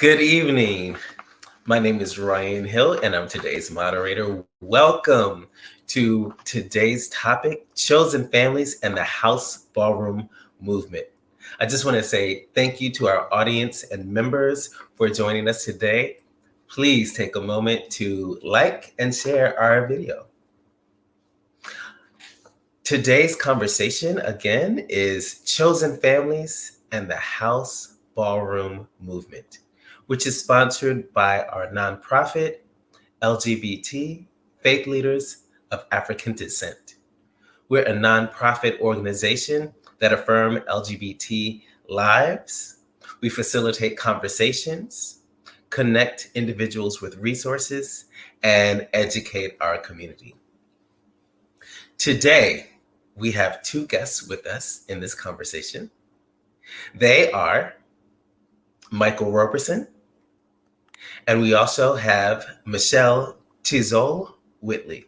Good evening. My name is Ryan Hill, and I'm today's moderator. Welcome to today's topic, Chosen Families and the House Ballroom Movement. I just want to say thank you to our audience and members for joining us today. Please take a moment to like and share our video. Today's conversation, again, is Chosen Families and the House Ballroom Movement, which is sponsored by our nonprofit, LGBT Faith Leaders of African Descent. We're a nonprofit organization that affirm LGBT lives. We facilitate conversations, connect individuals with resources, and educate our community. Today, we have two guests with us in this conversation. They are Michael Roberson, and we also have Michelle Tizol-Whitley.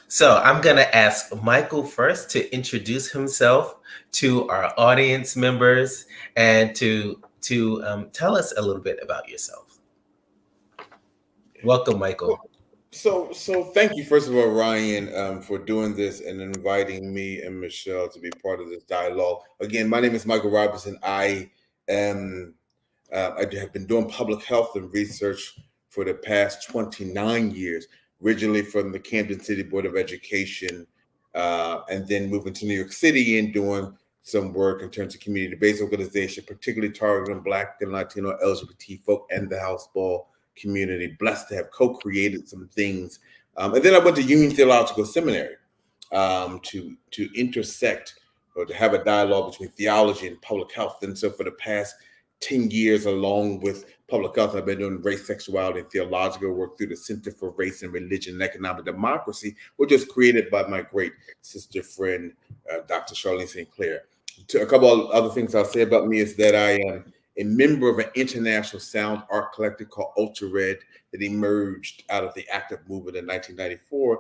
So I'm going to ask Michael first to introduce himself to our audience members and to tell us a little bit about yourself. Welcome, Michael. So thank you, first of all, Ryan, for doing this and inviting me and Michelle to be part of this dialogue. Again, my name is Michael Roberson. I have been doing public health and research for the past 29 years, originally from the Camden City Board of Education, and then moving to New York City and doing some work in terms of community-based organization, particularly targeting Black and Latino LGBT folk and the house ball community. Blessed to have co-created some things. And then I went to Union Theological Seminary to intersect or to have a dialogue between theology and public health. And so for the past 10 years, along with public health, I've been doing race, sexuality, and theological work through the Center for Race and Religion and Economic Democracy, which was created by my great sister friend, Dr. Charlene St. Clair. A couple of other things I'll say about me is that I am a member of an international sound art collective called Ultra Red that emerged out of the active movement in 1994.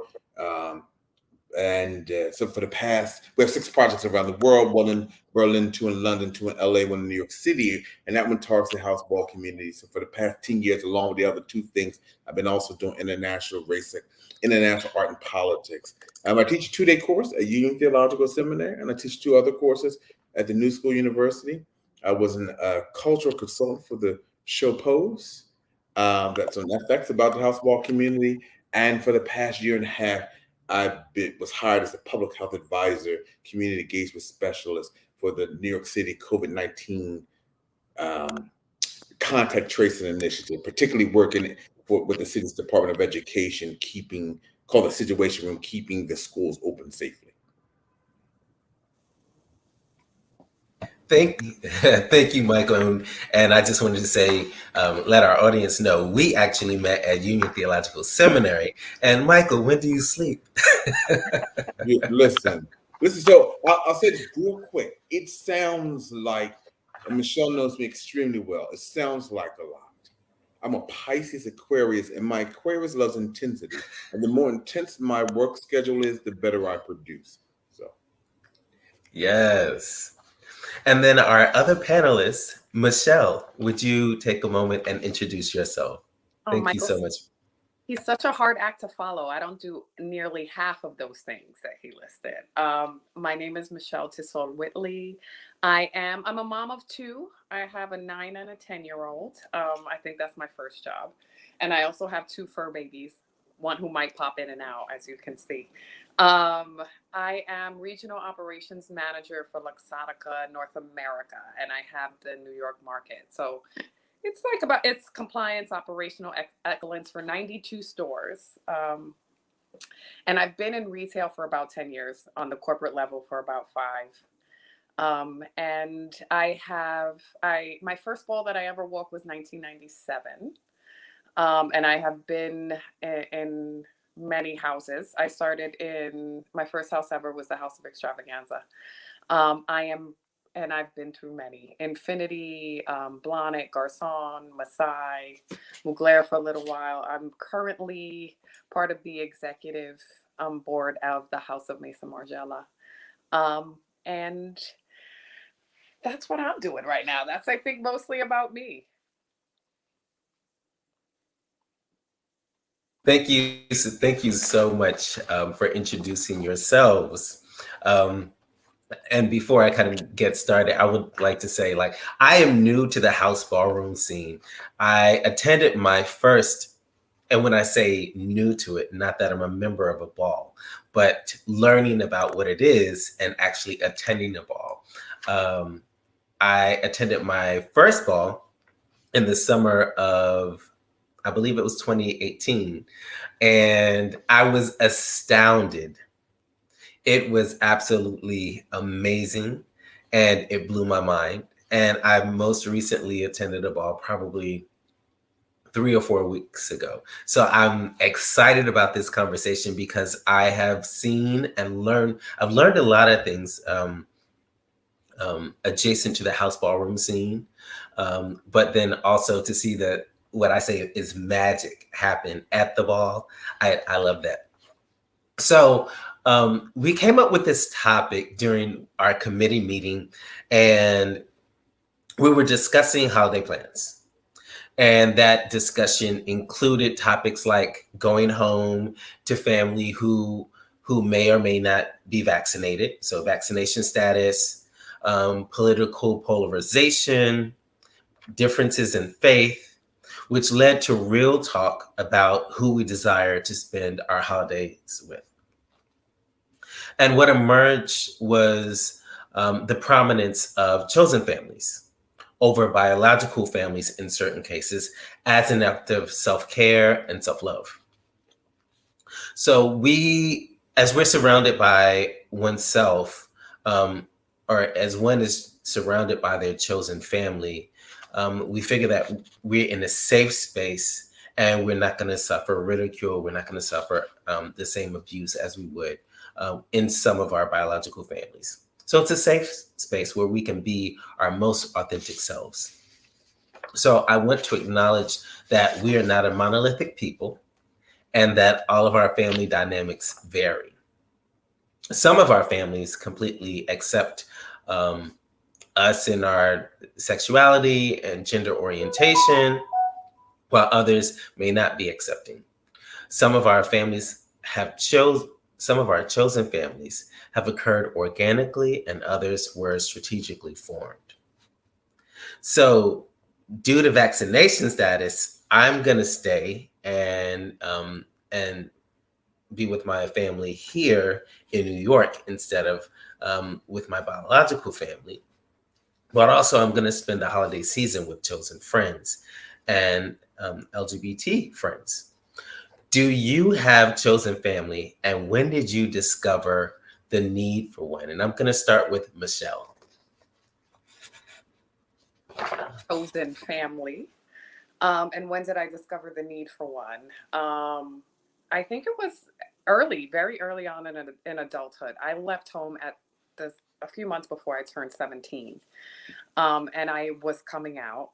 So for the past, we have 6 projects around the world, 1 in Berlin, 2 in London, 2 in LA, 1 in New York City, and that one targets the house ball community. So for the past 10 years, along with the other 2 things, I've been also doing international race, international art and politics. I teach a 2-day course at Union Theological Seminary, and I teach 2 other courses at the New School University. I was a cultural consultant for the show Pose, that's on FX, about the house ball community. And for the past year and a half, I was hired as a public health advisor, community engagement specialist for the New York City COVID-19 contact tracing initiative, particularly working with the city's Department of Education, called the Situation Room, keeping the schools open safely. Thank you, Michael. And I just wanted to say, let our audience know, we actually met at Union Theological Seminary. And Michael, when do you sleep? Listen. So I'll say this real quick. It sounds like, and Michelle knows me extremely well, it sounds like a lot. I'm a Pisces Aquarius, and my Aquarius loves intensity. And the more intense my work schedule is, the better I produce. So. Yes. And then our other panelist, Michelle, would you take a moment and introduce yourself? Thank you so much. He's such a hard act to follow. I don't do nearly half of those things that he listed. My name is Michelle Tizol-Whitley. I'm a mom of 2. I have a 9 and a 10-year-old. I think that's my first job. And I also have 2 fur babies, one who might pop in and out, as you can see. I am regional operations manager for Luxottica North America, and I have the New York market. So it's compliance, operational excellence for 92 stores. And I've been in retail for about 10 years, on the corporate level for about 5. And my first ball that I ever walked was 1997. And I have been in many houses. I started my first house ever was the House of Extravaganza. And I've been through many: Infinity, Blahnik, Garcon, Masai, Mugler for a little while. I'm currently part of the executive board of the House of Mesa Margiela. And that's what I'm doing right now. That's, I think, mostly about me. Thank you so much for introducing yourselves. Um, and before I kind of get started, I would like to say, like, I am new to the house ballroom scene. I attended my first, and when I say new to it, not that I'm a member of a ball, but learning about what it is and actually attending a ball. Um, I attended my first ball in the summer of, I believe it was 2018, and I was astounded. It was absolutely amazing, and it blew my mind. And I most recently attended a ball probably 3 or 4 weeks ago. So I'm excited about this conversation because I have seen and learned, I've learned a lot of things adjacent to the house ballroom scene. But then also to see that what I say is magic happen at the ball. I love that. So we came up with this topic during our committee meeting, and we were discussing holiday plans. And that discussion included topics like going home to family who may or may not be vaccinated, so vaccination status, political polarization, differences in faith, which led to real talk about who we desire to spend our holidays with. And what emerged was the prominence of chosen families over biological families in certain cases as an act of self-care and self-love. So as we're surrounded by oneself, or as one is surrounded by their chosen family, we figure that we're in a safe space and we're not going to suffer ridicule. We're not going to suffer the same abuse as we would in some of our biological families. So it's a safe space where we can be our most authentic selves. So I want to acknowledge that we are not a monolithic people and that all of our family dynamics vary. Some of our families completely accept us in our sexuality and gender orientation, while others may not be accepting. Some of our families some of our chosen families have occurred organically and others were strategically formed. So due to vaccination status, I'm going to stay and be with my family here in New York instead of with my biological family. But also, I'm going to spend the holiday season with chosen friends and LGBT friends. Do you have chosen family, and when did you discover the need for one? And I'm going to start with Michelle. Chosen family. And when did I discover the need for one? I think it was early, very early on in adulthood. I left home at a few months before I turned 17, and I was coming out.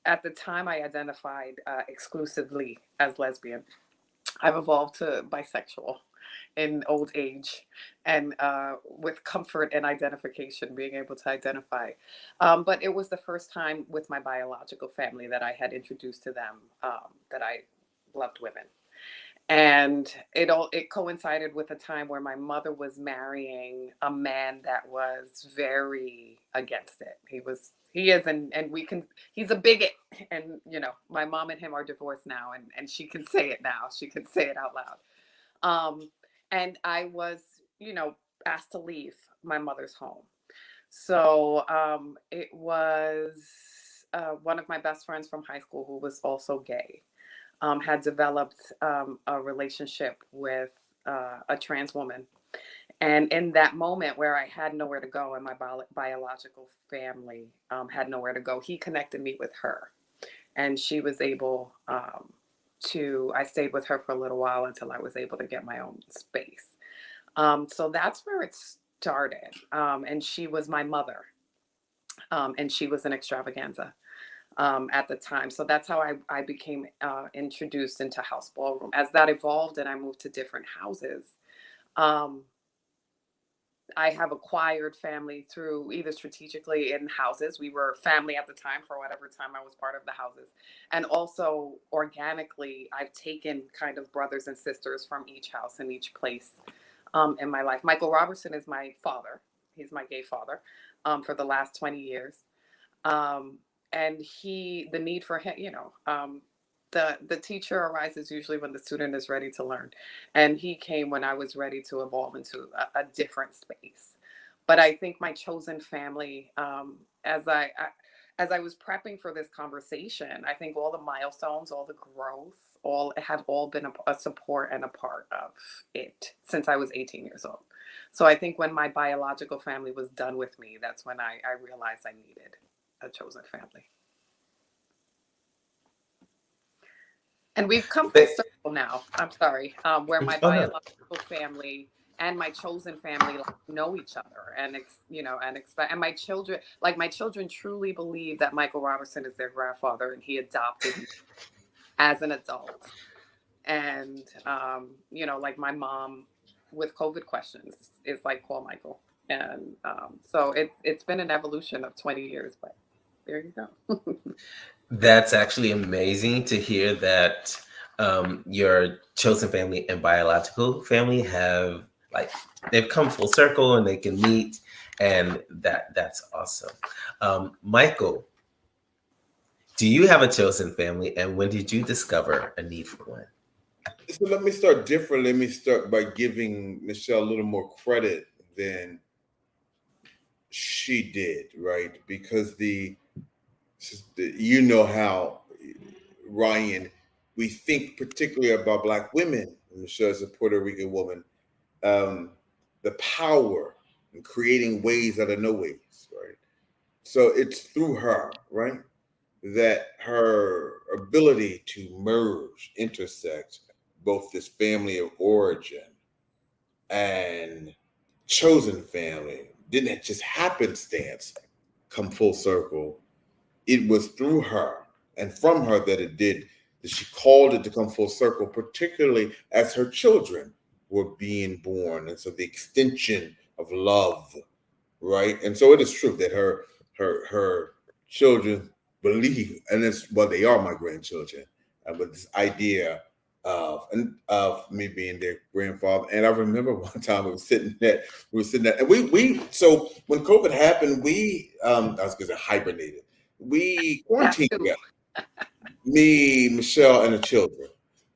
At the time, I identified exclusively as lesbian. I've evolved to bisexual in old age and with comfort and identification, being able to identify. But it was the first time with my biological family that I had introduced to them that I loved women. And it coincided with a time where my mother was marrying a man that was very against it. He is and we can he's a bigot, and my mom and him are divorced now, and she can say it now. She can say it out loud. And I was, asked to leave my mother's home. So it was one of my best friends from high school who was also gay, had developed a relationship with a trans woman. And in that moment where I had nowhere to go and my biological family had nowhere to go, he connected me with her. And she was able I stayed with her for a little while until I was able to get my own space. So that's where it started. And she was my mother. And she was an extravaganza at the time. So that's how I became introduced into house ballroom. As that evolved and I moved to different houses, I have acquired family through either strategically in houses. We were family at the time for whatever time I was part of the houses. And also organically, I've taken kind of brothers and sisters from each house and each place in my life. Michael Roberson is my father. He's my gay father for the last 20 years. And the need for him, the teacher arises usually when the student is ready to learn, and he came when I was ready to evolve into a different space. But I think my chosen family, as I was prepping for this conversation, I think all the milestones, all the growth, all have all been a support and a part of it since I was 18 years old. So I think when my biological family was done with me, that's when I realized I needed a chosen family. And we've come full circle now. I'm sorry, where my biological family and my chosen family know each other and expect. And my children, truly believe that Michael Roberson is their grandfather, and he adopted me as an adult. And like my mom with COVID questions is like, call Michael. And so it's been an evolution of 20 years, but there you go. That's actually amazing to hear that your chosen family and biological family they've come full circle and they can meet, and that's awesome. Michael, do you have a chosen family, and when did you discover a need for one? So let me start different. Let me start by giving Michelle a little more credit than she did, right? Because you know how, Ryan, we think particularly about Black women. Michelle's a Puerto Rican woman. Um, the power in creating ways out of no ways, right? So it's through her, right, that her ability to merge, intersect both this family of origin and chosen family didn't just happenstance come full circle. It was through her and from her that she called it to come full circle, particularly as her children were being born. And so the extension of love, right? And so it is true that her children believe, and they are my grandchildren, but this idea of me being their grandfather. And I remember one time we were sitting there, and we so when COVID happened, I was gonna say hibernated. We quarantined together, me, Michelle, and the children.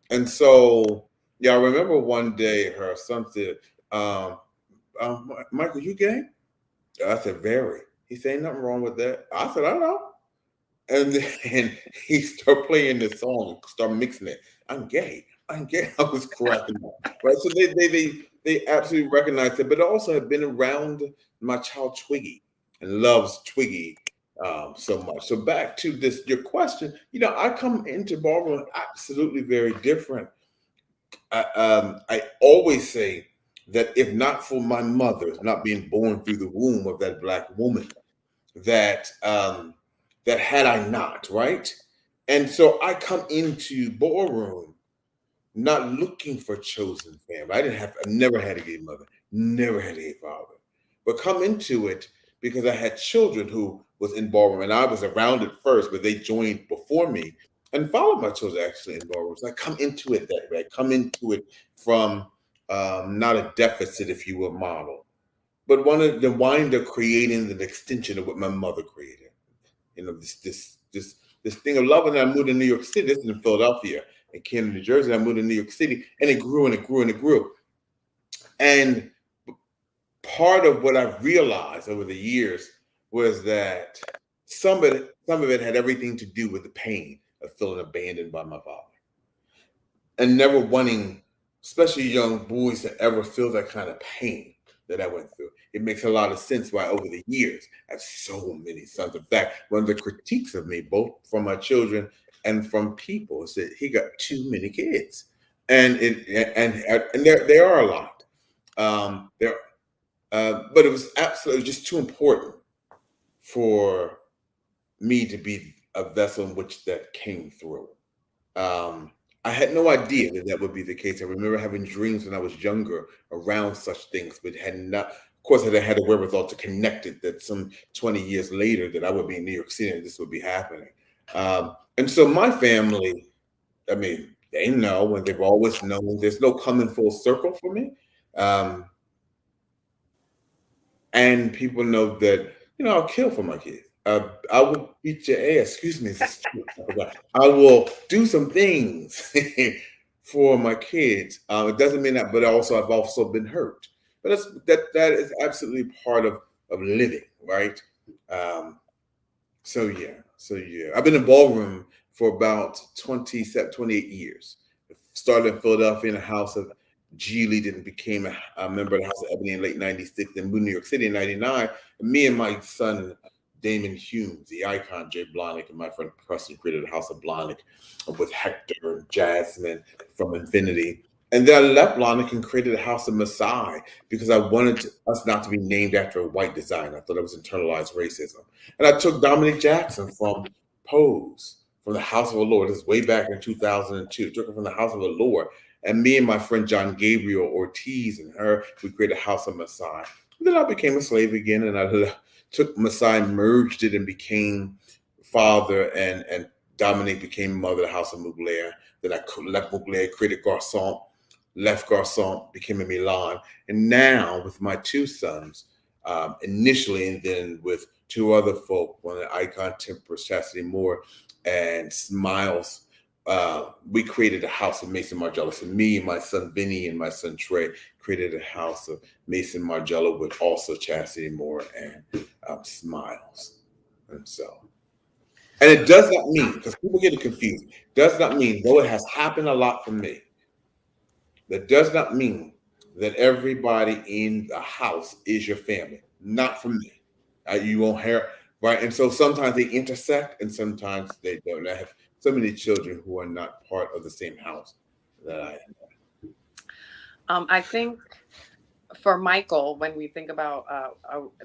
And so, yeah, I remember one day her son said, Michael, you gay? I said, very. He said, ain't nothing wrong with that. I said, I know. And then he started playing this song, start mixing it. I'm gay. I'm gay. I was cracking up. Right. So they absolutely recognized it, but also have been around my child Twiggy and loves Twiggy so much. So back to your question, I come into Ballroom absolutely very different. I always say that if not for my mother not being born through the womb of that Black woman, that had I not, right? And so I come into Ballroom not looking for chosen family. I never had a gay mother, never had a gay father, but come into it because I had children who was in Ballroom, and I was around it first, but they joined before me and followed my children actually in Ballroom. So I come into it that way. I come into it from not a deficit, if you will, model, but one of the wind up creating an extension of what my mother created. This thing of love. And I moved to New York City. This is in Philadelphia and Camden, New Jersey. I moved to New York City, and it grew and it grew and it grew. And part of what I've realized over the years was that some of it had everything to do with the pain of feeling abandoned by my father and never wanting, especially young boys, to ever feel that kind of pain that I went through. It makes a lot of sense why over the years I have so many sons. In fact, one of the critiques of me, both from my children and from people, is that he got too many kids, and there are a lot. But it was absolutely just too important for me to be a vessel in which that came through. I had no idea that would be the case. I remember having dreams when I was younger around such things, but had not Of course, I had the wherewithal to connect it that some 20 years later that I would be in New York City and this would be happening. And so my family, I mean, they know and they've always known there's no coming full circle for me. Um, and people know that, I'll kill for my kids. I will beat your ass. Excuse me. I forgot. I will do some things for my kids. It doesn't mean that, but also I've also been hurt. But that is absolutely part of living, right? Um, so yeah. I've been in ballroom for about 28 years. Started in Philadelphia in the house of Geely, then became a member of the House of Ebony in late 96, then moved to New York City in 99. And me and my son, Damon Humes, the icon, Jay Blahnik, and my friend Preston created the House of Blahnik with Hector and Jasmine from Infinity. And then I left Blahnik and created the House of Masai because I wanted us not to be named after a white designer. I thought it was internalized racism. And I took Dominic Jackson from Pose, from the House of Allure. This is way back in 2002. Took her from the House of Allure. And me and my friend John Gabriel Ortiz and her, we created a House of Masai. And then I became a slave again, and I took Masai, merged it, and became father, and Dominique became mother of the House of Mugler. Then I left Mugler, created Garçon, left Garçon, became a Milan. And now with my two sons, initially, and then with two other folk, one of the icon Temperance, Chastity Moore, and Smiles, we created a House of Mason Margiela. So me and my son Vinny and my son Trey created a House of Mason Margiela with also Chastity Moore and Smiles. And it does not mean, because people get it confused, does not mean, though it has happened a lot for me, that does not mean that everybody in the house is your family. Not for me. You won't hear, right? And so sometimes they intersect and sometimes they don't. I have so many children who are not part of the same house that I am. I think for Michael, when we think about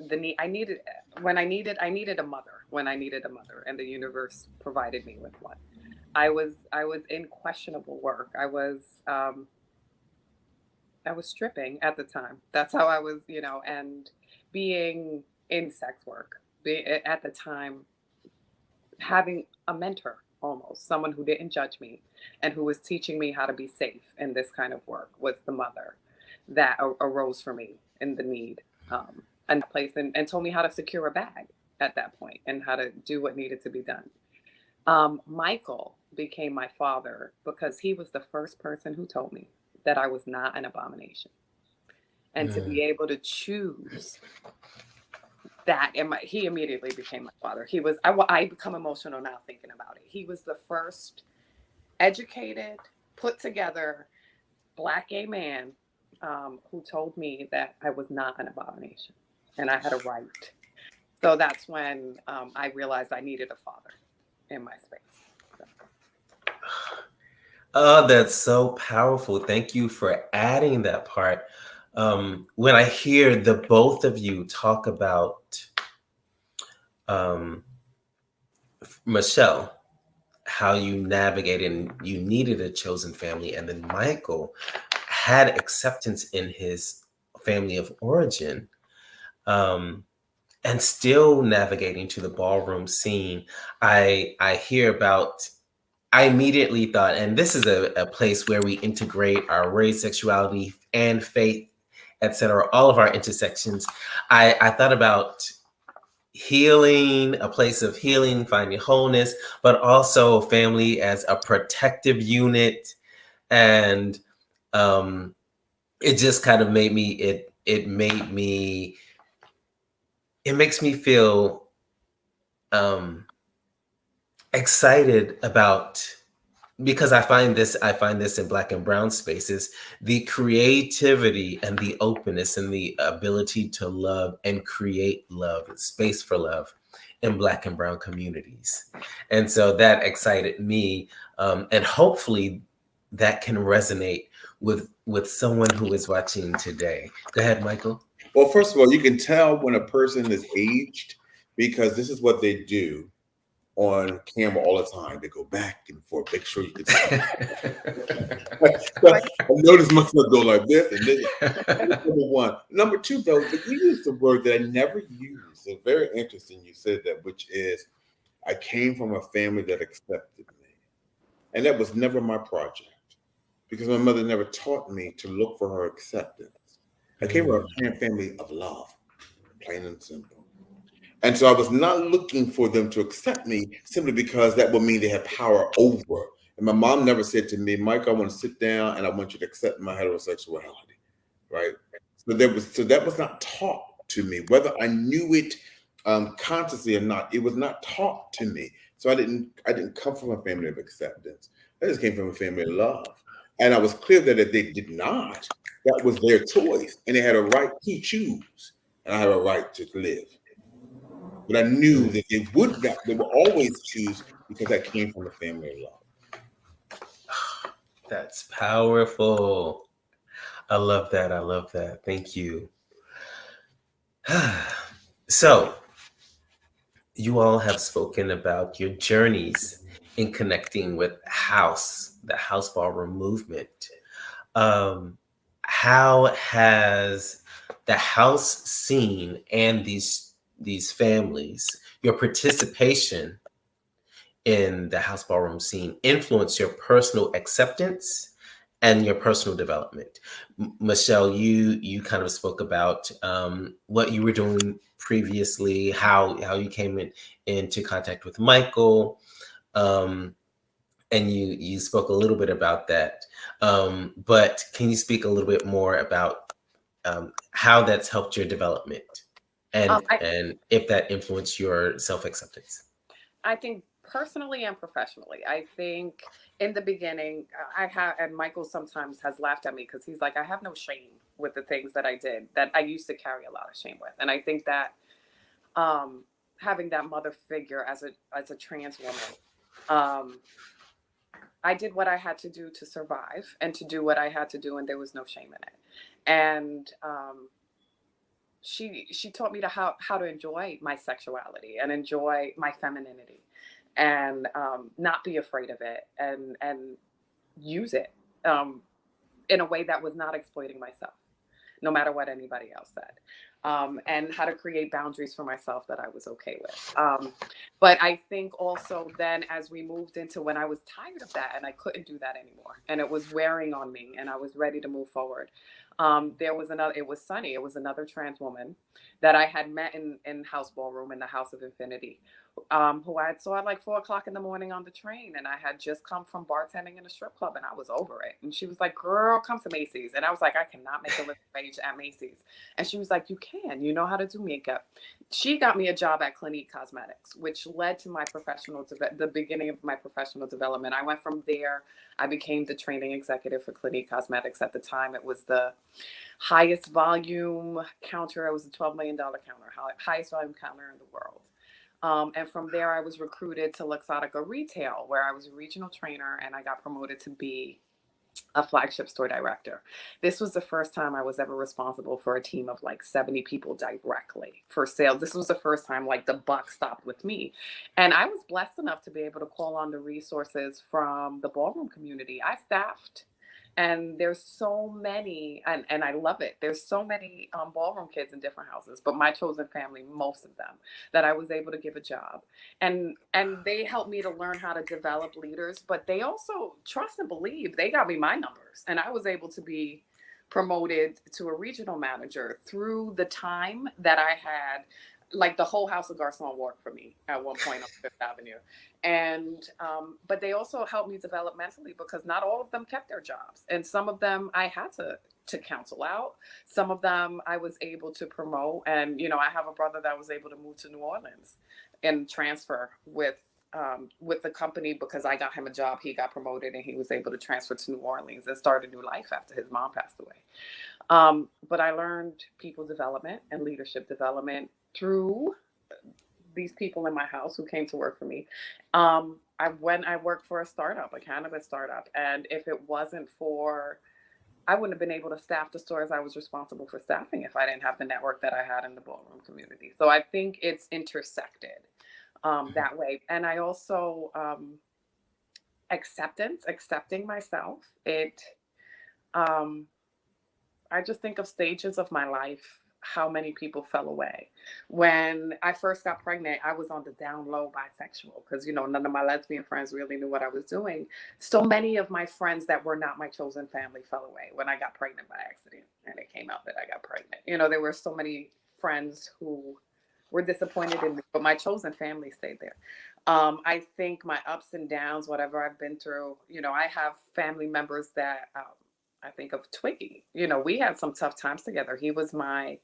the need, I needed a mother, and the universe provided me with one. I was in questionable work. I was stripping at the time. That's how I was, and being in sex work at the time, having a mentor, almost someone who didn't judge me and who was teaching me how to be safe in this kind of work, was the mother that arose for me in the need and place, and told me how to secure a bag at that point and how to do what needed to be done. Michael became my father because he was the first person who told me that I was not an abomination, and to be able to choose that, and he immediately became my father. He was, I become emotional now thinking about it. He was the first educated, put together Black gay man who told me that I was not an abomination and I had a right. So that's when I realized I needed a father in my space. So. Oh, that's so powerful. Thank you for adding that part. When I hear the both of you talk about Michelle, how you navigated and you needed a chosen family, and then Michael had acceptance in his family of origin, and still navigating to the ballroom scene, I hear about. I immediately thought, and this is a place where we integrate our race, sexuality, and faith, etc., all of our intersections. I thought about healing, a place of healing, finding wholeness, but also family as a protective unit. And it just kind of made me, it makes me feel excited about, because I find this in Black and brown spaces, the creativity and the openness and the ability to love and create love, space for love in Black and brown communities. And so that excited me. And hopefully that can resonate with someone who is watching today. Go ahead, Michael. Well, first of all, you can tell when a person is aged because this is what they do. on camera all the time. They go back and forth, make sure you can see. Right. I noticed myself go like this and this. Number one. Number two, though, but you used a word that I never used. It's very interesting you said that, which is I came from a family that accepted me. And that was never my project because my mother never taught me to look for her acceptance. I came from a family of love, plain and simple. And so I was not looking for them to accept me simply because that would mean they had power over. And my mom never said to me, Mike, I want to sit down and I want you to accept my heterosexuality, right? So that was not taught to me, whether I knew it consciously or not. It was not taught to me. So I didn't come from a family of acceptance. I just came from a family of love, and I was clear that if they did not, that was their choice, and they had a right to choose, and I have a right to live. But I knew that they would not, they would always choose because I came from a family of love. That's powerful. I love that. I love that. Thank you. So, you all have spoken about your journeys in connecting with the house ballroom movement. How has the house scene and these families, your participation in the house ballroom scene, influence your personal acceptance and your personal development? Michelle, you kind of spoke about what you were doing previously, how you came into contact with Michael, and you spoke a little bit about that. But can you speak a little bit more about how that's helped your development and if that influenced your self-acceptance? I think personally and professionally, I think in the beginning, and Michael sometimes has laughed at me because he's like, I have no shame with the things that I did that I used to carry a lot of shame with. And I think that having that mother figure as a trans woman, I did what I had to do to survive and to do what I had to do, and there was no shame in it. And she taught me how to enjoy my sexuality and enjoy my femininity, and not be afraid of it, and use it in a way that was not exploiting myself, no matter what anybody else said. And how to create boundaries for myself that I was okay with. But I think also then as we moved into when I was tired of that and I couldn't do that anymore and it was wearing on me and I was ready to move forward. It was Sunny. It was another trans woman that I had met in House Ballroom in the House of Infinity, who I saw at like 4 o'clock in the morning on the train. And I had just come from bartending in a strip club and I was over it. And she was like, girl, come to Macy's. And I was like, I cannot make a living wage at Macy's. And she was like, you can, you know how to do makeup. She got me a job at Clinique Cosmetics, which led to the beginning of my professional development. I went from there. I became the training executive for Clinique Cosmetics. At the time, it was the highest volume counter. It was a $12 million counter, highest volume counter in the world. And from there, I was recruited to Luxottica Retail, where I was a regional trainer, and I got promoted to be a flagship store director. This was the first time I was ever responsible for a team of like 70 people directly for sales. This was the first time like the buck stopped with me. And I was blessed enough to be able to call on the resources from the ballroom community. I staffed. And there's so many, and I love it. There's so many ballroom kids in different houses, but my chosen family, most of them, that I was able to give a job. And they helped me to learn how to develop leaders, but they also trust and believe. They got me my numbers, and I was able to be promoted to a regional manager through the time that I had. Like the whole House of Garçon worked for me at one point on Fifth Avenue. And, but they also helped me develop mentally because not all of them kept their jobs. And some of them I had to counsel out. Some of them I was able to promote. And, you know, I have a brother that was able to move to New Orleans and transfer with the company because I got him a job. He got promoted and he was able to transfer to New Orleans and start a new life after his mom passed away. But I learned people development and leadership development through these people in my house who came to work for me. I worked for a cannabis startup. And if it wasn't for, I wouldn't have been able to staff the stores I was responsible for staffing if I didn't have the network that I had in the ballroom community. So I think it's intersected. that way. And I also accepting myself. Um, I just think of stages of my life, how many people fell away. When I first got pregnant, I was on the down low bisexual because, none of my lesbian friends really knew what I was doing. So many of my friends that were not my chosen family fell away when I got pregnant by accident and it came out that I got pregnant. There were so many friends who were disappointed in me, but my chosen family stayed there. I think my ups and downs, whatever I've been through, I have family members that I think of Twiggy. We had some tough times together. He was my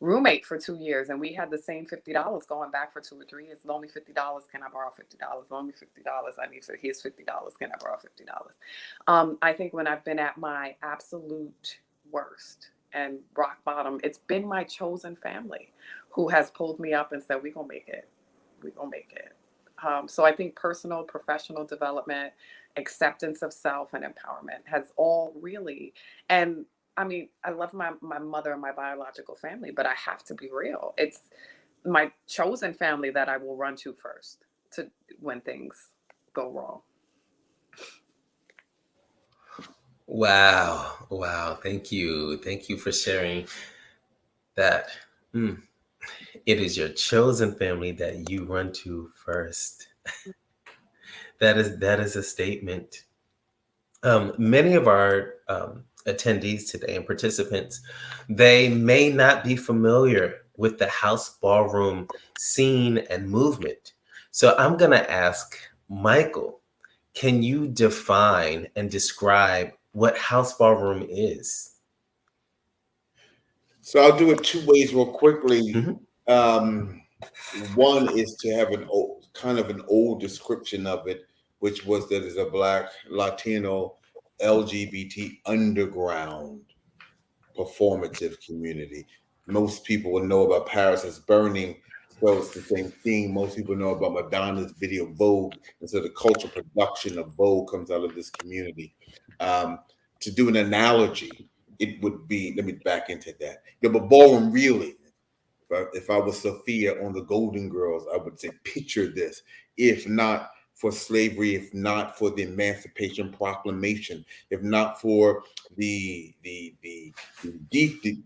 roommate for 2 years, and we had the same $50 going back for 2 or 3 years. Loan me $50. Can I borrow $50? Loan me $50. I need for his $50. Can I borrow $50? I think when I've been at my absolute worst and rock bottom, it's been my chosen family who has pulled me up and said, "We're gonna make it. We're gonna make it." So I think personal, professional development, acceptance of self, and empowerment has all really, and I mean, I love my mother and my biological family, but I have to be real. It's my chosen family that I will run to first to when things go wrong. Wow. Wow. Thank you. Thank you for sharing that. Mm. It is your chosen family that you run to first. That is a statement. Many of our attendees today and participants, they may not be familiar with the house ballroom scene and movement. So I'm going to ask Michael, can you define and describe what house ballroom is? So I'll do it two ways real quickly. Mhm. One is to have an old description of it, which was that it's a Black, Latino, LGBT underground performative community. Most people will know about Paris is Burning, so it's the same thing. Most people know about Madonna's video Vogue, and so the cultural production of Vogue comes out of this community. Um, to do an analogy, it would be, let me back into that. But ballroom really, if I was Sophia on the Golden Girls, I would say, picture this. If not for slavery, if not for the Emancipation Proclamation, if not for the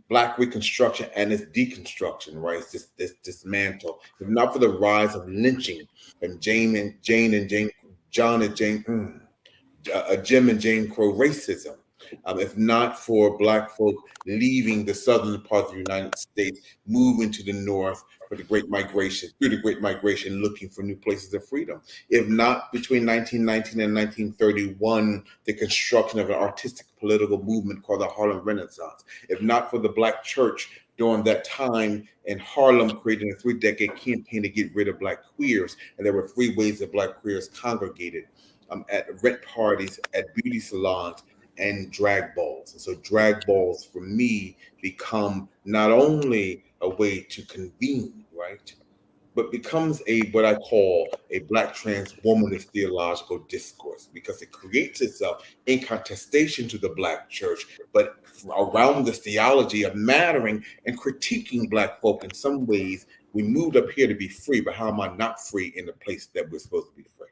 Black Reconstruction and its deconstruction, right? It's this dismantle. If not for the rise of lynching and Jane and Jane, John and Jane, Jim and Jane Crow racism. If not for Black folk leaving the southern part of the United States, moving to the north for the Great Migration, through the Great Migration, looking for new places of freedom. If not between 1919 and 1931, the construction of an artistic political movement called the Harlem Renaissance. If not for the Black church during that time in Harlem creating a 3-decade campaign to get rid of Black queers, and there were 3 ways that Black queers congregated. At rent parties, at beauty salons, and drag balls. And so drag balls for me become not only a way to convene, right, but becomes what I call a Black trans womanist theological discourse, because it creates itself in contestation to the Black church, but around this theology of mattering and critiquing Black folk. In some ways, we moved up here to be free, but how am I not free in the place that we're supposed to be free?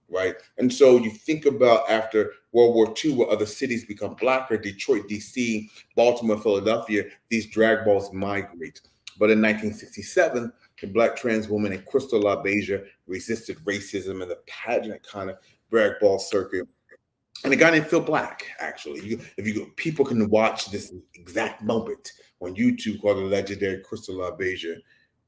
Right. And so you think about after World War II, where other cities become Blacker, Detroit, DC, Baltimore, Philadelphia, these drag balls migrate. But in 1967, the Black trans woman in Crystal LaBeija resisted racism and the pageant kind of drag ball circuit. And a guy named Phil Black, actually, people can watch this exact moment on YouTube called the legendary Crystal LaBeija.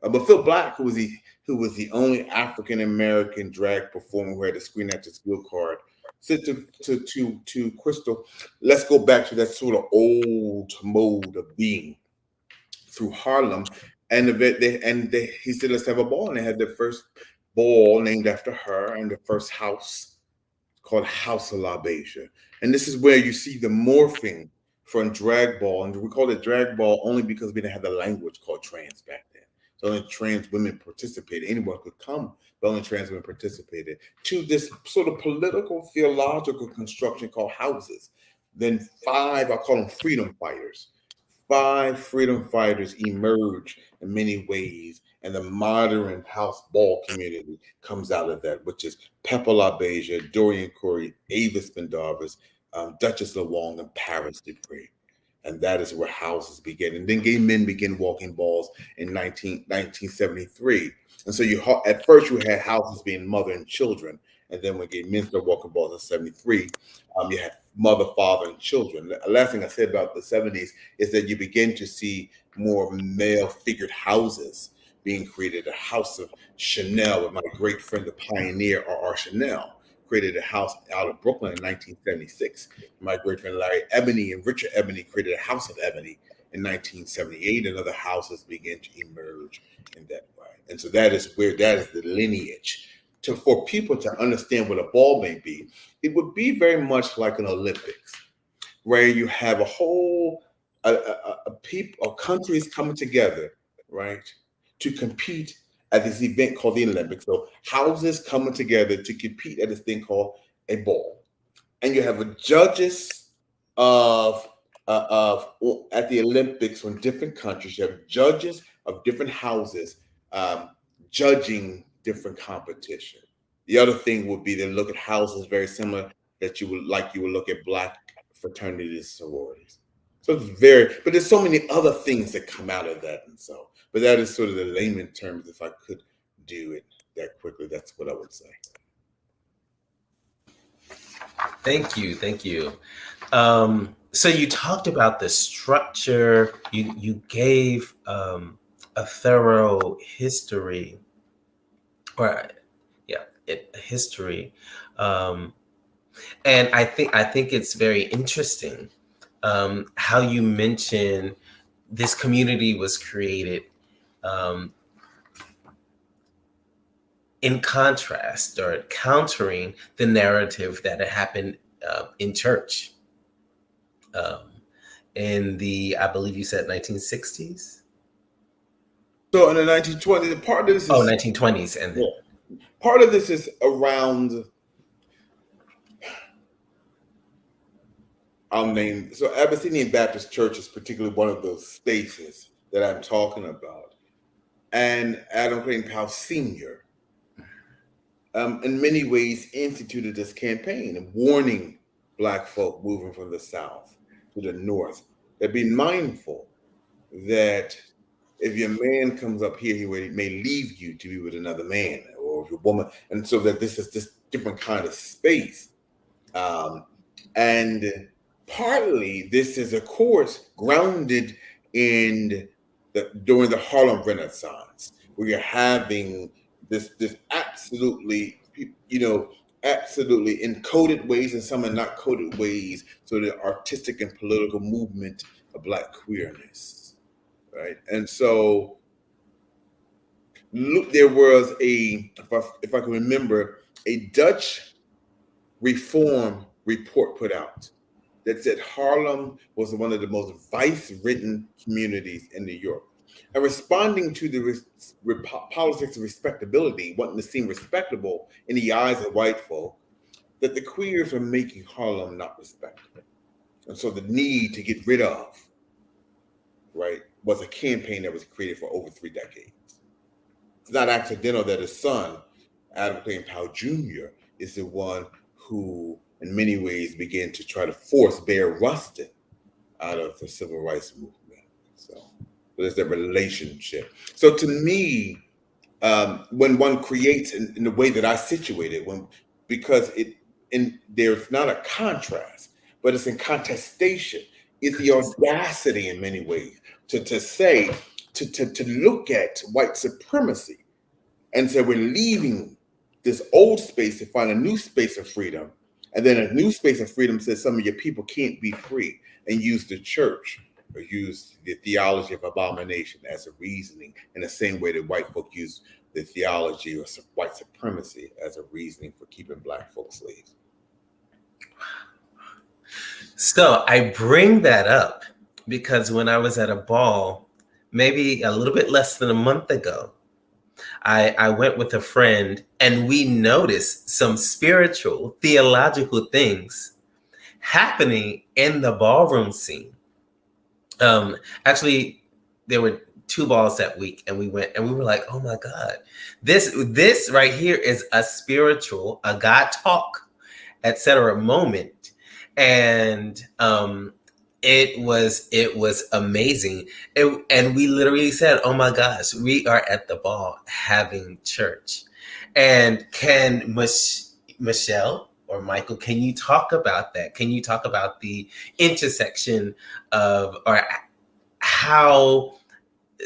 But Phil Black, who was the only African American drag performer who had a Screen Actors Guild card, said to Crystal, "Let's go back to that sort of old mode of being through Harlem." And he said, "Let's have a ball." And they had their first ball named after her, and the first house called House of LaBeija. And this is where you see the morphing from drag ball. And we call it drag ball only because we didn't have the language called trans back then. So only trans women participated. Anyone could come, but only trans women participated. To this sort of political, theological construction called houses. Then 5, I call them freedom fighters. 5 freedom fighters emerge in many ways and the modern house ball community comes out of that, which is Pepper LaBeija, Dorian Corey, Avis Pendarvis, Duchess LaWong, and Paris Dupree. And that is where houses begin. And then gay men begin walking balls in 1973. And so at first you had houses being mother and children. And then when gay men started walking balls in 73, you had mother, father, and children. The last thing I said about the 70s is that you begin to see more male figured houses being created. A house of Chanel with my great friend, the pioneer R.R. Chanel, created a house out of Brooklyn in 1976. My great friend Larry Ebony and Richard Ebony created a house of Ebony in 1978, and other houses began to emerge in that way. And so that is the lineage. For people to understand what a ball may be, it would be very much like an Olympics, where you have a whole countries coming together, right, to compete at this event called the Olympics. So houses coming together to compete at this thing called a ball, and you have judges of at the Olympics from different countries. You have judges of different houses judging different competition. The other thing would be to look at houses very similar that you would look at Black fraternities, sororities. So but there's so many other things that come out of that, and so. But that is sort of the layman terms. If I could do it that quickly, that's what I would say. Thank you. So you talked about the structure. You gave a thorough history, history, and I think it's very interesting how you mention this community was created in contrast or countering the narrative that had happened in church in the, I believe you said 1960s? So in the 1920s, part of this is 1920s, and then part of this is around. I'll name Abyssinian Baptist Church is particularly one of those spaces that I'm talking about, and Adam Clayton Powell Sr. In many ways instituted this campaign of warning Black folk moving from the South to the North that be mindful that if your man comes up here, he may leave you to be with another man, or if your woman, and so that this is this different kind of space. And partly this is, of course, grounded in during the Harlem Renaissance, where you're having this absolutely, absolutely encoded ways, and some are not coded ways, so the artistic and political movement of Black queerness, right? And so there was if I can remember, a Dutch reform report put out that said Harlem was one of the most vice-ridden communities in New York. And responding to the politics of respectability, wanting to seem respectable in the eyes of white folk, that the queers were making Harlem not respectable. And so the need to get rid of, right, was a campaign that was created for over 3 decades. It's not accidental that his son, Adam Clayton Powell Jr., is the one who, in many ways, began to try to force Bear Rustin out of the civil rights movement. So there's that relationship. So to me, when one creates in the way that I situate it, because there's not a contrast, but it's in contestation. It's the audacity in many ways to look at white supremacy and say we're leaving this old space to find a new space of freedom. And then a new space of freedom says some of your people can't be free, and use the church or use the theology of abomination as a reasoning in the same way that white folk use the theology of white supremacy as a reasoning for keeping Black folks slaves. So I bring that up because when I was at a ball, maybe a little bit less than a month ago, I went with a friend and we noticed some spiritual, theological things happening in the ballroom scene. Actually, there were 2 balls that week, and we went and we were like, oh my God, this right here is a spiritual, a God talk, etc. moment. And it was amazing. And we literally said, oh my gosh, we are at the ball having church. And can Michelle or Michael, can you talk about that? Can you talk about the intersection of, or how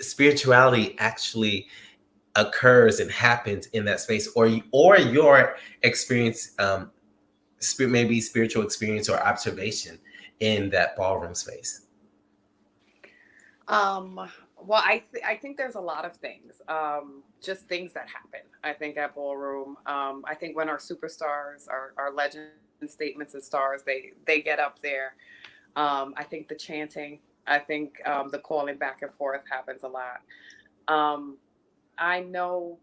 spirituality actually occurs and happens in that space, or your experience, maybe spiritual experience or observation in that ballroom space? Well, I think there's a lot of things, just things that happen. I think at Ballroom, I think when our superstars, our legend statements and stars, they get up there. I think the chanting, I think the calling back and forth happens a lot. I know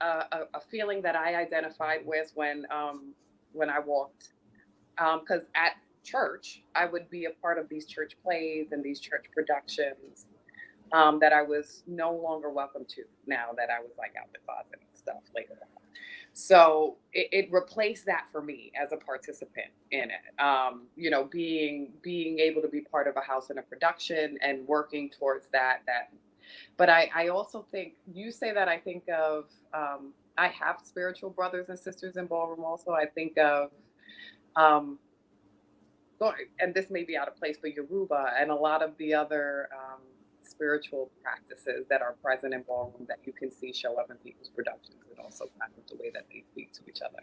a feeling that I identified with when I walked, because at church I would be a part of these church plays and these church productions, that I was no longer welcome to now that I was like out the closet and stuff later on. So it replaced that for me as a participant in it. Being able to be part of a house in a production and working towards that. But I also think, you say that, I think of, I have spiritual brothers and sisters in Ballroom also. I think of, and this may be out of place, but Yoruba and a lot of the other spiritual practices that are present in Ballroom that you can see show up in people's productions, and also kind of the way that they speak to each other.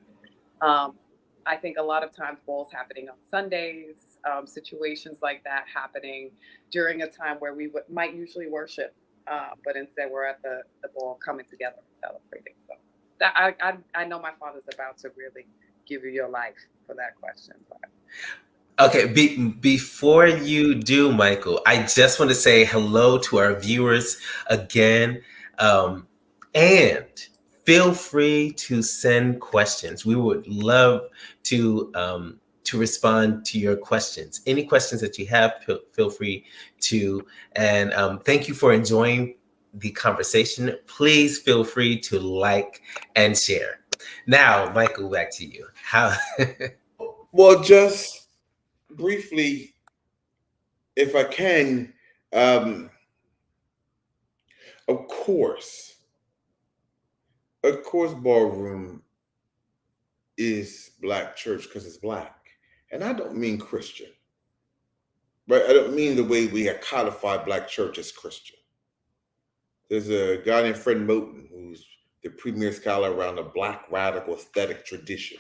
I think a lot of times balls happening on Sundays, situations like that happening during a time where we might usually worship, but instead we're at the ball coming together and celebrating. So that I know my father's about to really give you your life for that question. But. Okay, before you do, Michael, I just want to say hello to our viewers again, and feel free to send questions. We would love to respond to your questions. Any questions that you have, feel free to. And thank you for enjoying the conversation. Please feel free to like and share. Now, Michael, back to you. How? Well, just briefly, if I can, of course, Ballroom is Black church because it's Black. And I don't mean Christian, right? I don't mean the way we have codified Black church as Christian. There's a guy named Fred Moten, who's the premier scholar around the Black radical aesthetic tradition.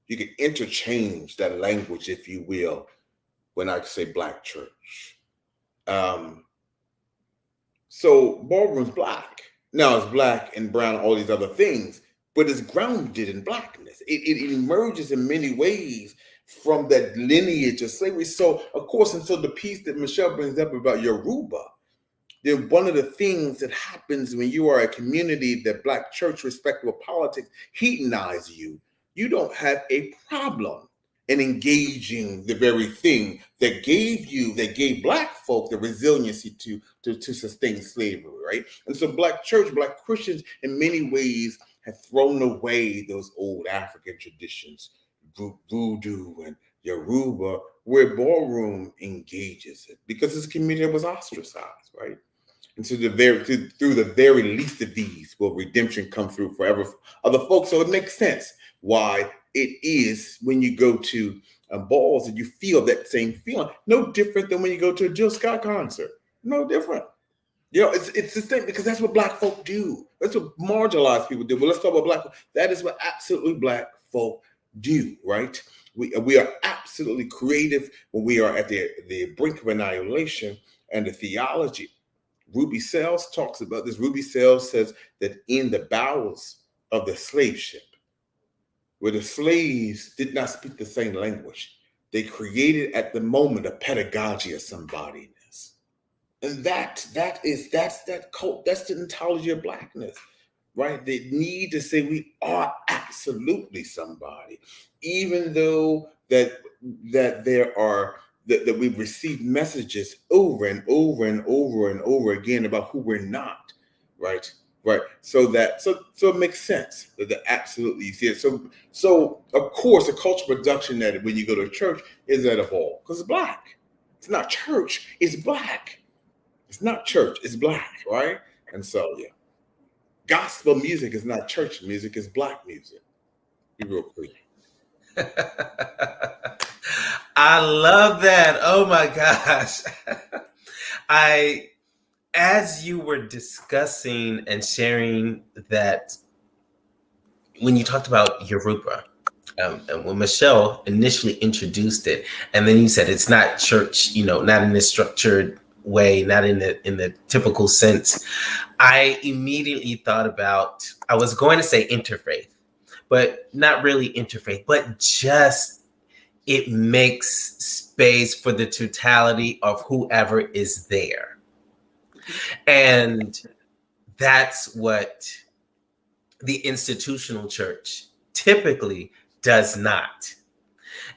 You can interchange that language, if you will, when I say Black church. So Ballroom's Black. Now it's Black and brown, all these other things, but it's grounded in Blackness. It emerges in many ways from that lineage of slavery. So, of course, and so the piece that Michelle brings up about Yoruba, then one of the things that happens when you are a community that Black church, respectable politics, hedonize you, you don't have a problem in engaging the very thing that gave Black folk the resiliency to sustain slavery, right? And so Black church, Black Christians, in many ways have thrown away those old African traditions, voodoo and Yoruba, where Ballroom engages it, because this community was ostracized, right? And so through the very least of these will redemption come through forever for other folks. So it makes sense why it is when you go to balls and you feel that same feeling. No different than when you go to a Jill Scott concert. No different. It's the same, because that's what Black folk do. That's what marginalized people do. But let's talk about Black folk. That is what absolutely Black folk do, right? We are absolutely creative when we are at the brink of annihilation, and the theology. Ruby Sales talks about this. Ruby Sales says that in the bowels of the slave ship, where the slaves did not speak the same language, they created at the moment a pedagogy of somebodyness. And that's that cult, that's the ontology of Blackness, right? They need to say we are absolutely somebody, even though that there are that we've received messages over and over and over and over again about who we're not, right? Right. So it makes sense that absolutely you see it. So of course, the cultural production that when you go to a church is at a ball because it's black. It's not church. It's black. It's not church. It's black, right? And so yeah, gospel music is not church music. It's black music. Be real clear. I love that. Oh my gosh. I, as you were discussing and sharing that, when you talked about Yoruba, and when Michelle initially introduced it, and then you said it's not church, not in this structured way, not in the typical sense, I immediately thought about, I was going to say interfaith, but not really interfaith, but just it makes space for the totality of whoever is there. And that's what the institutional church typically does not.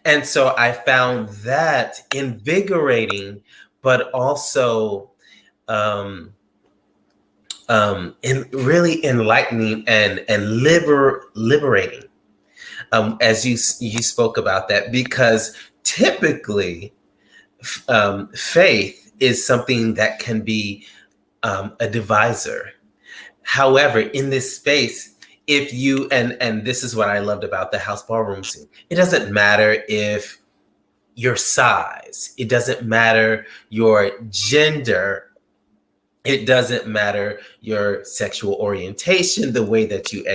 And so I found that invigorating, but also really enlightening and liberating. As you spoke about that, because typically faith is something that can be a divisor. However, in this space, if you, and this is what I loved about the house ballroom scene, it doesn't matter if your size, it doesn't matter your gender, it doesn't matter your sexual orientation, the way that you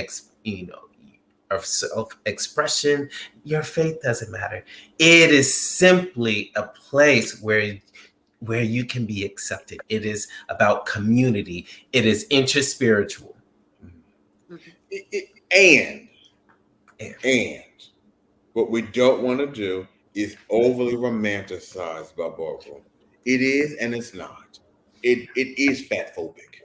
of self-expression, your faith doesn't matter. It is simply a place where you can be accepted. It is about community. It is interspiritual. And what we don't want to do is overly romanticize about ballroom. It is and it's not. It is fat phobic.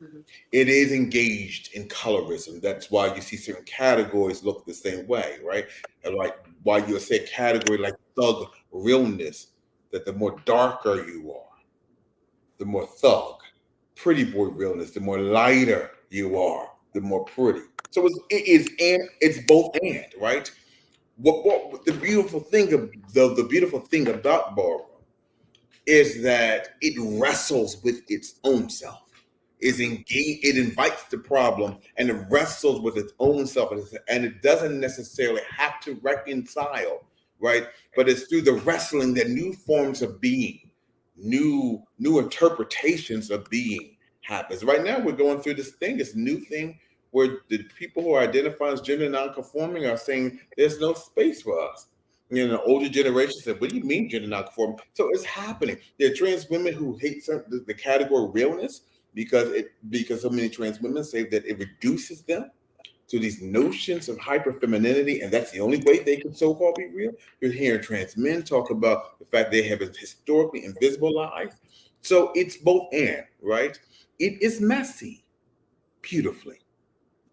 Mhm. It is engaged in colorism. That's why you see certain categories look the same way, right? And like why you'll say a category like thug realness, that the more darker you are, the more thug. Pretty boy realness, the more lighter you are, the more pretty. So it's both and, right? What the beautiful thing of the beautiful thing about ballroom is that it wrestles with its own self. Is engaged, it invites the problem and it wrestles with its own self, and it doesn't necessarily have to reconcile, right? But it's through the wrestling that new forms of being, new interpretations of being happens. Right now, we're going through this new thing where the people who identify as gender nonconforming are saying there's no space for us. The older generation said, "What do you mean gender nonconforming?" So it's happening. There are trans women who hate the category realness because so many trans women say that it reduces them to these notions of hyperfemininity, and that's the only way they can so-called be real. You're hearing trans men talk about the fact they have a historically invisible life. So it's both and, right? It is messy, beautifully.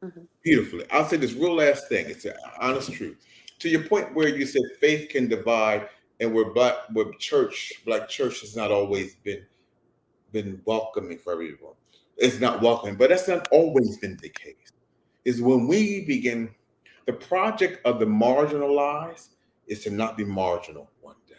Mhm. Beautifully. I'll say this real last thing. It's an honest truth. To your point where you said faith can divide, and where black church has not always been welcoming for everyone. It's not welcoming, but that's not always been the case. Is when we begin the project of the marginalized is to not be marginal one day.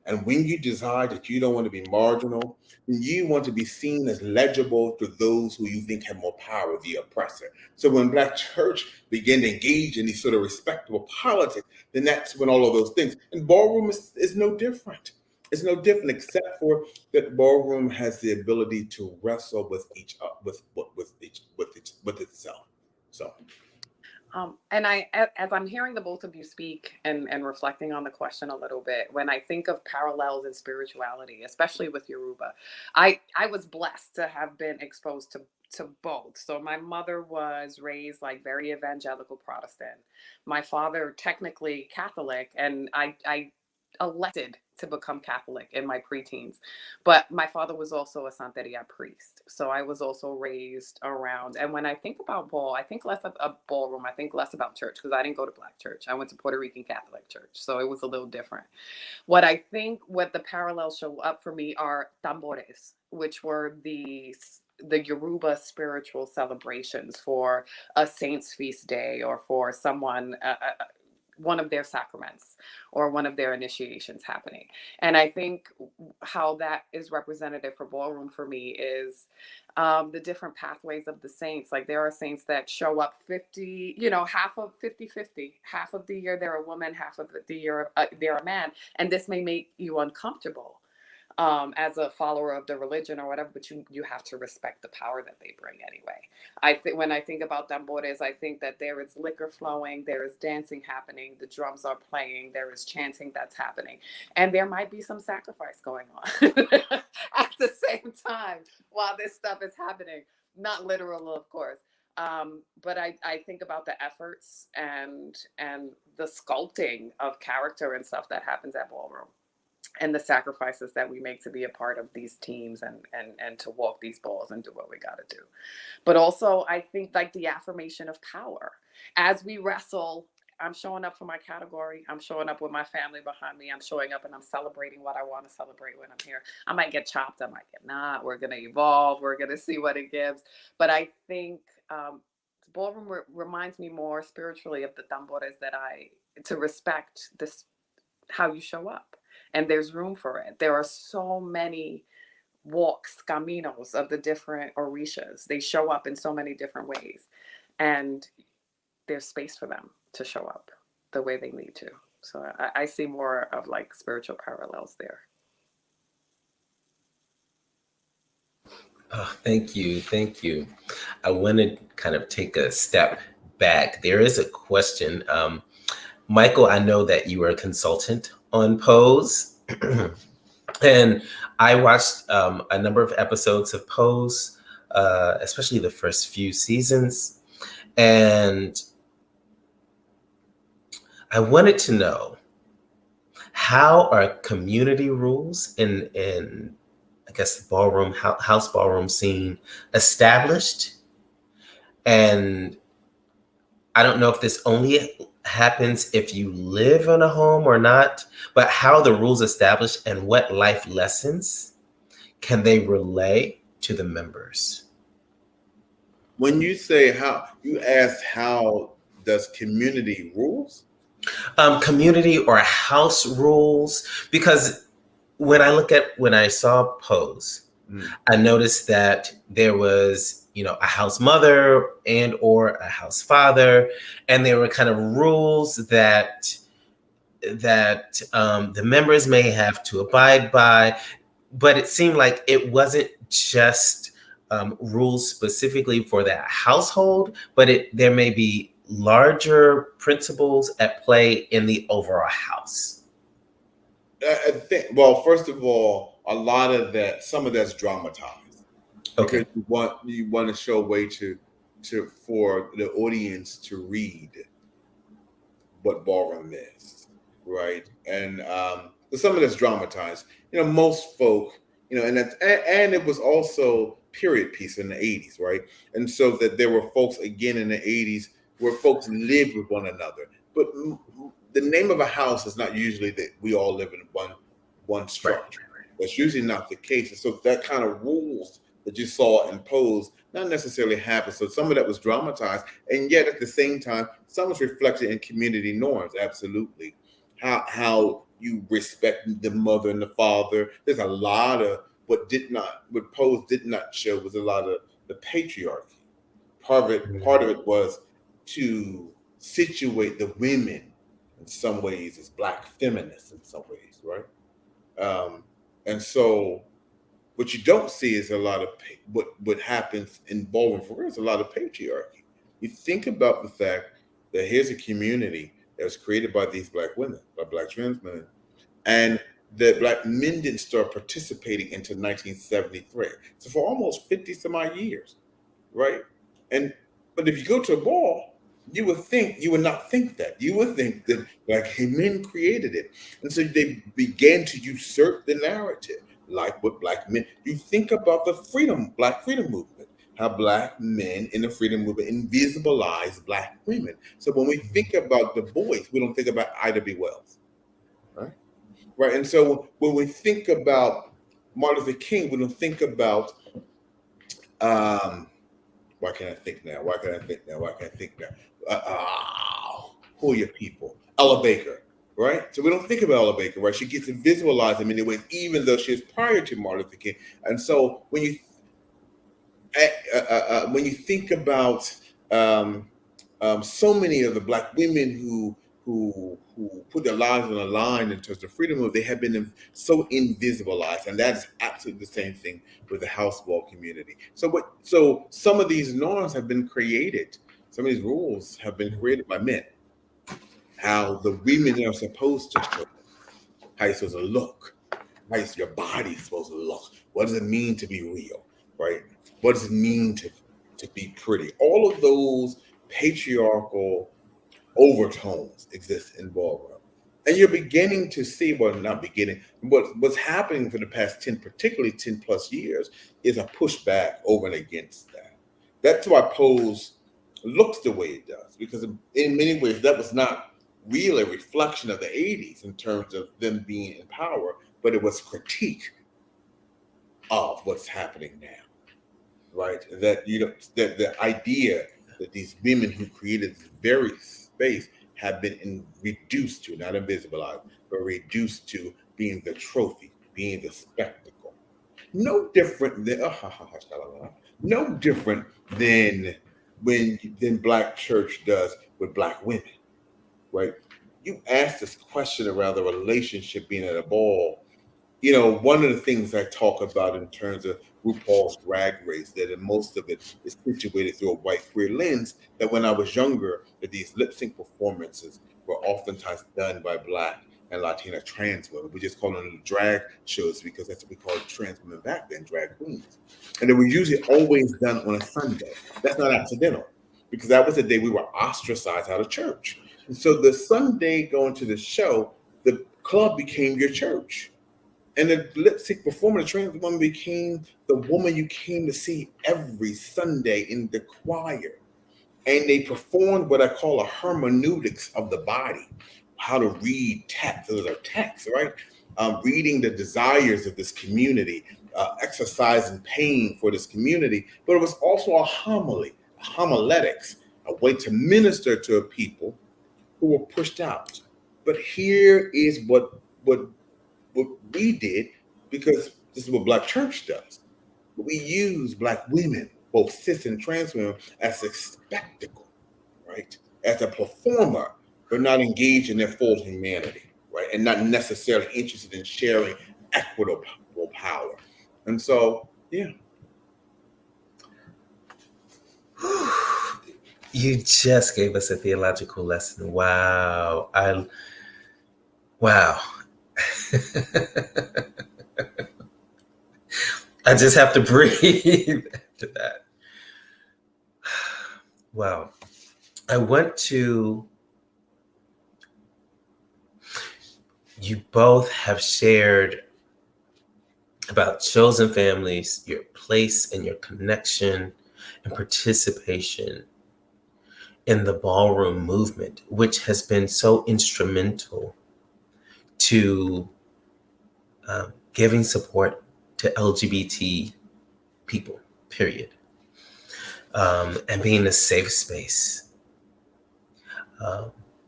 And when you decide that you don't want to be marginal, then you want to be seen as legible to those who you think have more power, the oppressor. So when Black church began to engage in these sort of respectable politics, then that's when all of those things. And ballroom is no different. It's no different, except for that ballroom has the ability to wrestle with with itself. So And as I'm hearing the both of you speak and reflecting on the question a little bit, when I think of parallels in spirituality, especially with Yoruba, I was blessed to have been exposed to both. So my mother was raised like very evangelical Protestant. My father technically Catholic, and I elected to become Catholic in my preteens. But my father was also a Santeria priest. So I was also raised around. And when I think about ball, I think less of a ballroom. I think less about church because I didn't go to Black church. I went to Puerto Rican Catholic church. So it was a little different. What I think what the parallels show up for me are tambores, which were the Yoruba spiritual celebrations for a saint's feast day or for someone, one of their sacraments or one of their initiations happening. And I think how that is representative for ballroom for me is the different pathways of the saints. Like there are saints that show up 50, half of 50-50. Half of the year they're a woman, half of the year they're a man. And this may make you uncomfortable as a follower of the religion or whatever, but you have to respect the power that they bring anyway. I think when I think about tambores, I think that there is liquor flowing, there is dancing happening, the drums are playing, there is chanting that's happening, and there might be some sacrifice going on at the same time while this stuff is happening. Not literal, of course. But I think about the efforts and the sculpting of character and stuff that happens at ballroom, and the sacrifices that we make to be a part of these teams and to walk these balls and do what we got to do. But also I think like the affirmation of power as we wrestle. I'm showing up for my category. I'm showing up with my family behind me. I'm showing up and I'm celebrating what I want to celebrate when I'm here. I might get chopped. I might get not. We're going to evolve. We're going to see what it gives. But I think ballroom reminds me more spiritually of the tambores to respect this, how you show up. And there's room for it. There are so many walks, caminos of the different orishas. They show up in so many different ways. And there's space for them to show up the way they need to. So I see more of like spiritual parallels there. Oh, thank you. Thank you. I want to kind of take a step back. There is a question. Michael, I know that you are a consultant on Pose. And I watched a number of episodes of Pose, especially the first few seasons. And I wanted to know, how are community rules in I guess the ballroom, house ballroom scene established? And I don't know if this only happens if you live in a home or not, but how the rules established and what life lessons can they relay to the members? When you say how, you ask how does community rules? Community or house rules, because when I saw Pose, I noticed that there was, a house mother and or a house father, and there were kind of rules that the members may have to abide by, but it seemed like it wasn't just rules specifically for that household, but there may be larger principles at play in the overall house. I think, well, first of all, a lot of that, some of that's dramatized. Okay. Because you want to show a way for the audience to read what ballroom is, right? And some of that's dramatized. Most folk, and it was also period piece in the 80s, right? And so that there were folks again in the 80s where folks lived with one another. But the name of a house is not usually that we all live in one structure. Right. That's usually not the case. And so that kind of rules that you saw imposed not necessarily happened. So some of that was dramatized, and yet at the same time, some was reflected in community norms. Absolutely, how you respect the mother and the father. There's a lot of what Pose did not show was a lot of the patriarchy. Part of it was to situate the women in some ways as Black feminists in some ways, right? And so what you don't see is a lot of what happens in ballroom for real is a lot of patriarchy. You think about the fact that here's a community that was created by these Black women, by Black trans women, and that Black men didn't start participating until 1973. So for almost 50 some odd years, right? But if you go to a ball, You would not think that. You would think that black men created it. And so they began to usurp the narrative, like what black men. You think about the black freedom movement, how black men in the freedom movement invisibilize black women. So when we think about the boys, we don't think about Ida B. Wells, right? Right. And so when we think about Martin Luther King, we don't think about um, why can't I think now? Why can't I think now? Why can't I think now? Who are your people? Ella Baker, right? So we don't think about Ella Baker, right? She gets visualized in many ways, even though she is prior to Martin Luther King. And so when you think about so many of the black women who put their lives on the line in terms of freedom movement, they have been so invisibilized, and that's absolutely the same thing with the house ball community. So some of these norms have been created. Some of these rules have been created by men. How the women are supposed to show, how you're supposed to look, how your body's supposed to look. What does it mean to be real, right? What does it mean to be pretty? All of those patriarchal overtones exist in ballroom. And you're beginning to see, well, not beginning, what's happening for the past 10, particularly 10 plus years, is a pushback over and against that. That's why Pose looks the way it does, because in many ways that was not really a reflection of the 80s in terms of them being in power, but it was critique of what's happening now. Right, that that the idea that these women who created this very space have been reduced to, not invisibilized, but reduced to being the trophy, being the spectacle. No different than no different than than Black church does with Black women. Right? You asked this question around the relationship being at a ball. One of the things I talk about in terms of RuPaul's Drag Race, that in most of it is situated through a white queer lens, that when I was younger, that these lip sync performances were oftentimes done by Black and Latina trans women. We just call them drag shows because that's what we called trans women back then, drag queens. And they were usually always done on a Sunday. That's not accidental, because that was the day we were ostracized out of church. And so the Sunday going to the show, the club became your church. And the lip sync performer, the trans woman, became the woman you came to see every Sunday in the choir. And they performed what I call a hermeneutics of the body, how to read text. Those are texts, right? Reading the desires of this community, exercising pain for this community. But it was also a homily, a homiletics, a way to minister to a people who were pushed out. But here is what we did, because this is what Black church does. We use Black women, both cis and trans women, as a spectacle, right? As a performer, but not engaged in their full humanity, right? And not necessarily interested in sharing equitable power. And so, yeah. You just gave us a theological lesson. Wow. Wow. I just have to breathe after that. Wow. I want to, you both have shared about chosen families, your place and your connection and participation in the ballroom movement, which has been so instrumental to giving support to LGBT people, period, and being a safe space.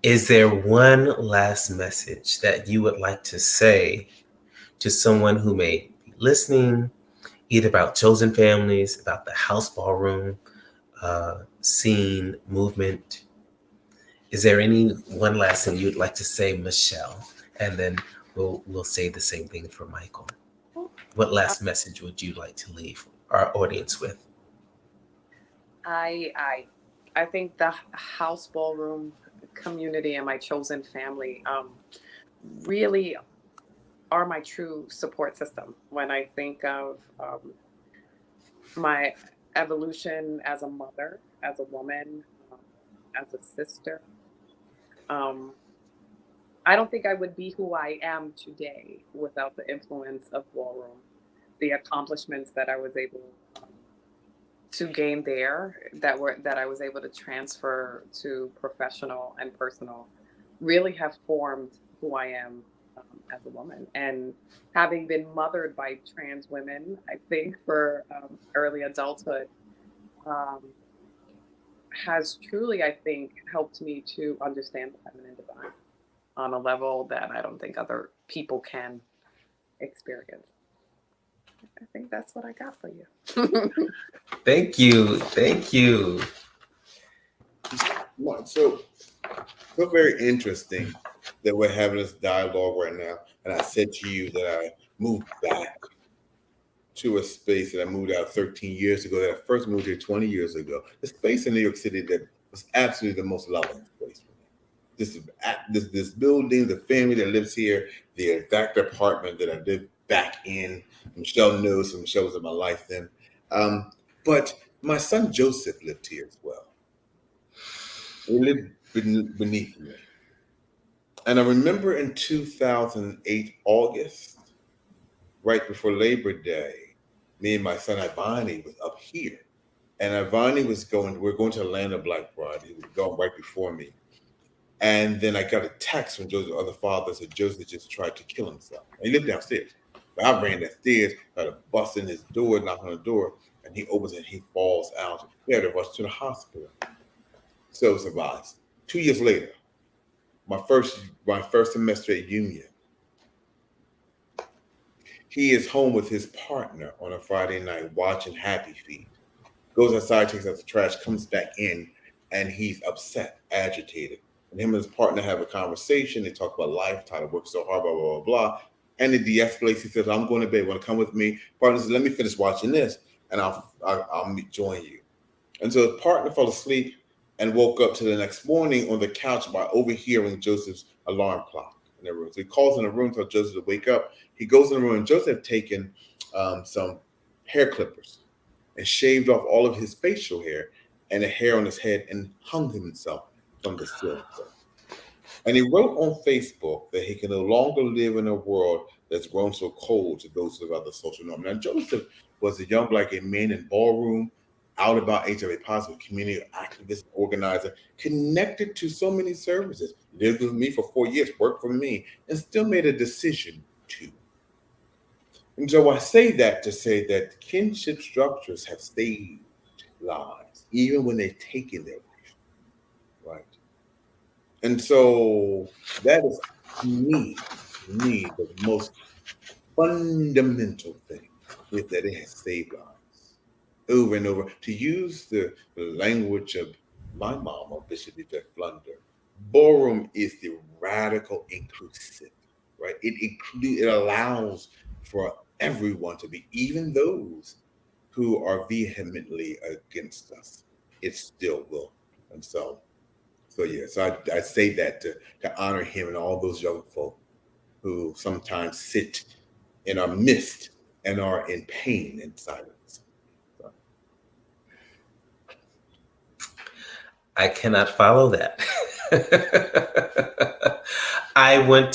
Is there one last message that you would like to say to someone who may be listening, either about chosen families, about the house ballroom scene movement? Is there any one last thing you'd like to say, Michelle? And then we'll say the same thing for Michael. What last message would you like to leave our audience with? I think the house ballroom community and my chosen family really are my true support system. When I think of my evolution as a mother, as a woman, as a sister. I don't think I would be who I am today without the influence of Ballroom, the accomplishments that I was able to gain there, that I was able to transfer to professional and personal, really have formed who I am as a woman. And having been mothered by trans women, I think for early adulthood, um, has truly, I think, helped me to understand the feminine divine on a level that I don't think other people can experience. I think that's what I got for you. Thank you. Thank you. So very interesting that we're having this dialogue right now. And I said to you that I moved back to a space that I moved out 13 years ago, that I first moved here 20 years ago. The space in New York City that was absolutely the most loving place for me. This building, the family that lives here, the exact apartment that I lived back in. Michelle knows, and Michelle was in my life then. But my son Joseph lived here as well. He lived beneath me. And I remember in 2008, August, right before Labor Day, me and my son Ivani was up here. And Ivani we're going to the land of Black Bride. He was going right before me. And then I got a text from Joseph's other father that said Joseph just tried to kill himself. And he lived downstairs. But I ran downstairs, tried to bust in his door, knock on the door, and he opens it and he falls out. We had to rush to the hospital. So survives. 2 years later, my first semester at Union, he is home with his partner on a Friday night watching Happy Feet. Goes outside, takes out the trash, comes back in, and he's upset, agitated. And him and his partner have a conversation. They talk about life, how to work so hard, blah, blah, blah, blah. And it de-escalates. He says, I'm going to bed. Want to come with me? Partner says, let me finish watching this, and I'll join you. And so his partner fell asleep and woke up to the next morning on the couch by overhearing Joseph's alarm clock in the room. So he calls in the room, tells Joseph to wake up. He goes in the room, and Joseph had taken some hair clippers and shaved off all of his facial hair and the hair on his head and hung himself from the ceiling. And he wrote on Facebook that he can no longer live in a world that's grown so cold to those of other social norms. Now, Joseph was a young Black gay man in Ballroom, out about HIV positive community activist, organizer, connected to so many services. Lived with me for 4 years, worked for me, and still made a decision to. And so I say that to say that kinship structures have saved lives, even when they've taken their life, right? And so that is, to me, the most fundamental thing is that it has saved lives. Over and over. To use the language of my mama, Bishop Yvette Flunder, Ballroom is the radical inclusive, right? It allows for everyone to be, even those who are vehemently against us. It still will. And so I say that to honor him and all those young folk who sometimes sit in our midst and are in pain and silence. I cannot follow that. I want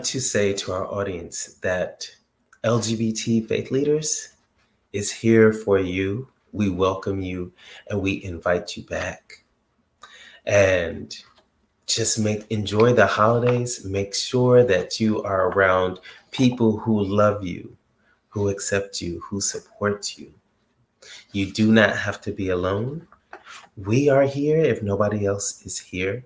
to say to our audience that LGBT faith leaders is here for you. We welcome you and we invite you back. And just enjoy the holidays. Make sure that you are around people who love you, who accept you, who support you. You do not have to be alone. We are here if nobody else is here.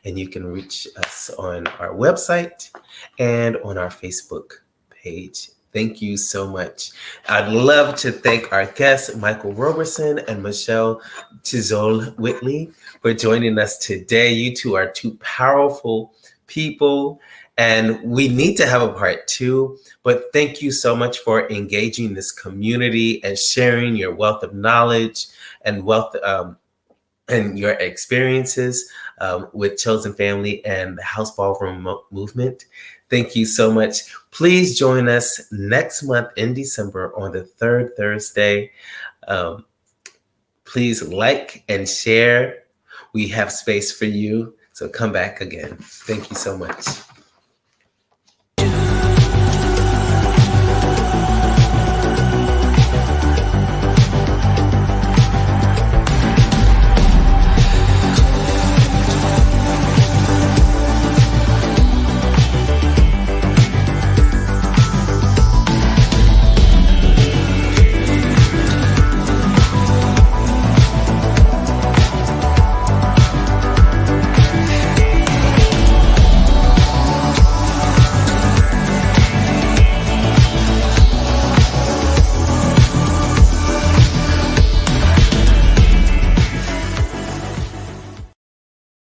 And you can reach us on our website and on our Facebook page. Thank you so much. I'd love to thank our guests, Michael Roberson and Michelle Tizol-Whitley, for joining us today. You two are two powerful people, and we need to have a part two. But thank you so much for engaging this community and sharing your wealth of knowledge and and your experiences with Chosen Family and the House Ballroom movement. Thank you so much. Please join us next month in December on the third Thursday. Please like and share. We have space for you. So come back again. Thank you so much.